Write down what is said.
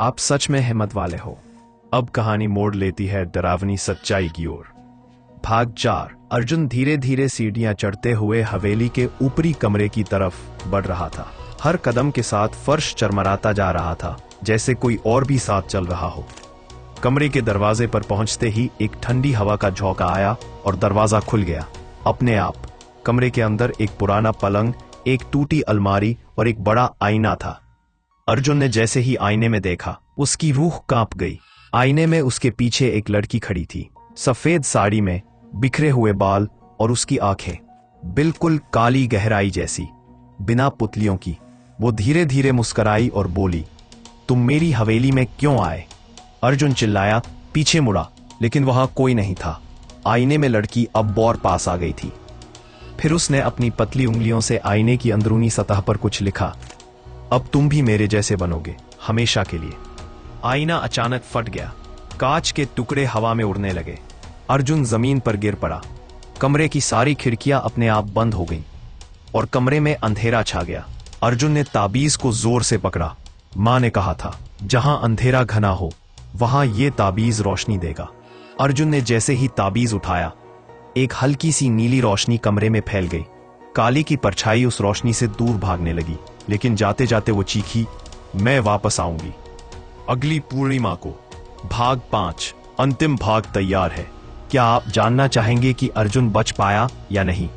आप सच में हिम्मत वाले हो। अब कहानी मोड़ लेती है डरावनी सच्चाई की ओर। भाग 4। अर्जुन धीरे धीरे सीढ़ियां चढ़ते हुए हवेली के ऊपरी कमरे की तरफ बढ़ रहा था। हर कदम के साथ फर्श चरमराता जा रहा था, जैसे कोई और भी साथ चल रहा हो। कमरे के दरवाजे पर पहुंचते ही एक ठंडी हवा का झोंका आया और दरवाजा खुल गया अपने आप। कमरे के अंदर एक पुराना पलंग, एक टूटी अलमारी और एक बड़ा आईना था। अर्जुन ने जैसे ही आईने में देखा, उसकी रूह कांप गई। आईने में उसके पीछे एक लड़की खड़ी थी, सफेद साड़ी में, बिखरे हुए बाल और उसकी आंखें बिल्कुल काली गहराई जैसी, बिना पुतलियों की। वो धीरे धीरे मुस्कुराई और बोली, तुम मेरी हवेली में क्यों आए? अर्जुन चिल्लाया, पीछे मुड़ा, लेकिन वहां कोई नहीं था। आईने में लड़की अब और पास आ गई थी। फिर उसने अपनी पतली उंगलियों से आईने की अंदरूनी सतह पर कुछ लिखा, अब तुम भी मेरे जैसे बनोगे, हमेशा के लिए। आईना अचानक फट गया, कांच के टुकड़े हवा में उड़ने लगे। अर्जुन जमीन पर गिर पड़ा। कमरे की सारी खिड़कियां अपने आप बंद हो गईं और कमरे में अंधेरा छा गया। अर्जुन ने ताबीज को जोर से पकड़ा। मां ने कहा था, जहां अंधेरा घना हो वहां ये ताबीज रोशनी देगा। अर्जुन ने जैसे ही ताबीज उठाया, एक हल्की सी नीली रोशनी कमरे में फैल गई। काली की परछाई उस रोशनी से दूर भागने लगी, लेकिन जाते जाते वो चीखी, मैं वापस आऊंगी। अगली पूर्णिमा को। भाग 5। अंतिम भाग तैयार है। क्या आप जानना चाहेंगे कि अर्जुन बच पाया या नहीं?